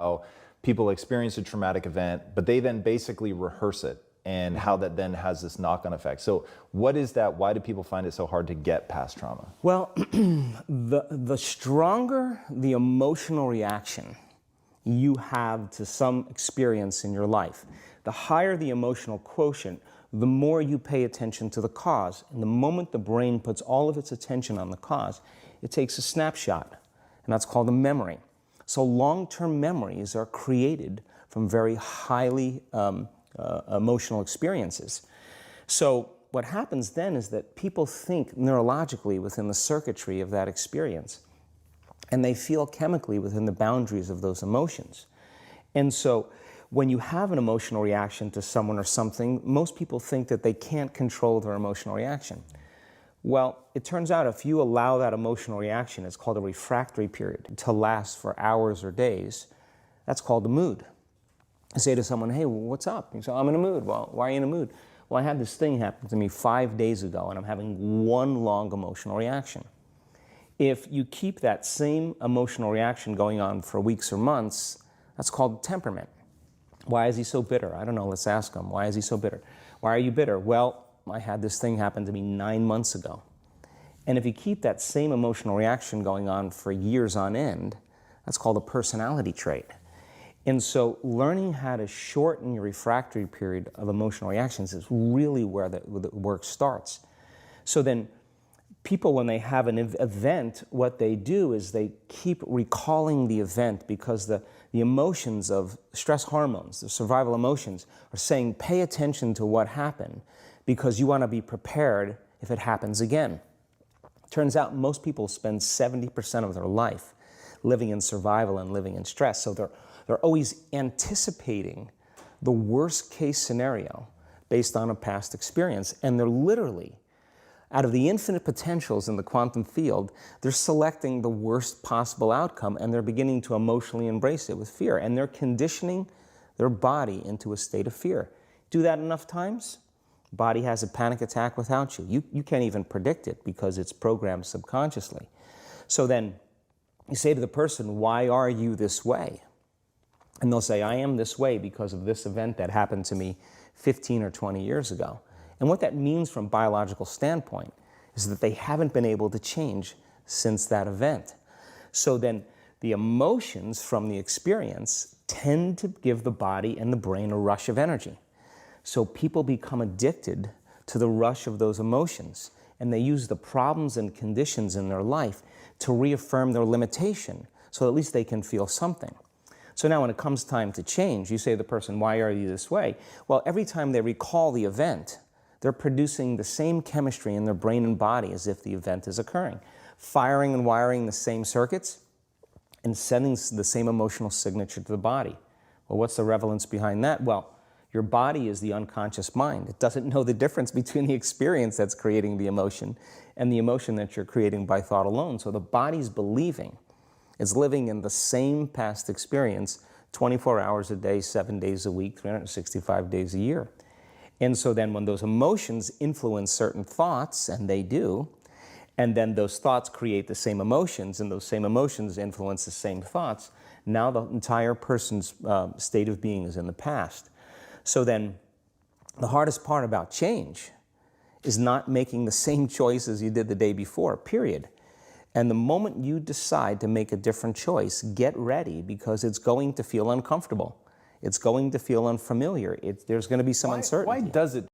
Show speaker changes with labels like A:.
A: how people experience a traumatic event, but they then basically rehearse it and how that then has this knock-on effect. So what is that? Why do people find it so hard to get past trauma?
B: Well, the stronger the emotional reaction you have to some experience in your life, the higher the emotional quotient, the more you pay attention to the cause. And the moment the brain puts all of its attention on the cause, it takes a snapshot, and that's called a memory. So long-term memories are created from very highly emotional experiences. So what happens then is that people think neurologically within the circuitry of that experience, and they feel chemically within the boundaries of those emotions. And so when you have an emotional reaction to someone or something, most people think that they can't control their emotional reaction. Well, it turns out if you allow that emotional reaction, it's called a refractory period, to last for hours or days, that's called a mood. I say to someone, hey, what's up? You say, I'm in a mood. Well, why are you in a mood? Well, I had this thing happen to me 5 days ago, and I'm having one long emotional reaction. If you keep that same emotional reaction going on for weeks or months, that's called temperament. Why is he so bitter? I don't know, let's ask him. Why is he so bitter? Why are you bitter? Well, I had this thing happen to me 9 months ago. And if you keep that same emotional reaction going on for years on end, that's called a personality trait. And so learning how to shorten your refractory period of emotional reactions is really where the work starts. So then people, when they have an event, what they do is they keep recalling the event because the emotions of stress hormones, the survival emotions, are saying pay attention to what happened because you want to be prepared if it happens again. Turns out most people spend 70% of their life living in survival and living in stress. So they're always anticipating the worst case scenario based on a past experience. And they're literally, out of the infinite potentials in the quantum field, they're selecting the worst possible outcome, and they're beginning to emotionally embrace it with fear. And they're conditioning their body into a state of fear. Do that enough times, body has a panic attack without you. You can't even predict it because it's programmed subconsciously. So then you say to the person, why are you this way? And they'll say, I am this way because of this event that happened to me 15 or 20 years ago. And what that means from a biological standpoint is that they haven't been able to change since that event. So then the emotions from the experience tend to give the body and the brain a rush of energy. So people become addicted to the rush of those emotions, and they use the problems and conditions in their life to reaffirm their limitation, so at least they can feel something. So now when it comes time to change, you say to the person, why are you this way? Well, every time they recall the event, they're producing the same chemistry in their brain and body as if the event is occurring, firing and wiring the same circuits and sending the same emotional signature to the body. Well, what's the relevance behind that? Well, your body is the unconscious mind. It doesn't know the difference between the experience that's creating the emotion and the emotion that you're creating by thought alone. So the body's believing it's living in the same past experience 24 hours a day, 7 days a week, 365 days a year. And so then when those emotions influence certain thoughts, and they do, and then those thoughts create the same emotions, and those same emotions influence the same thoughts, now the entire person's state of being is in the past. So then the hardest part about change is not making the same choices you did the day before, period. And the moment you decide to make a different choice, get ready because it's going to feel uncomfortable. It's going to feel unfamiliar. There's going to be some uncertainty.
A: Why does it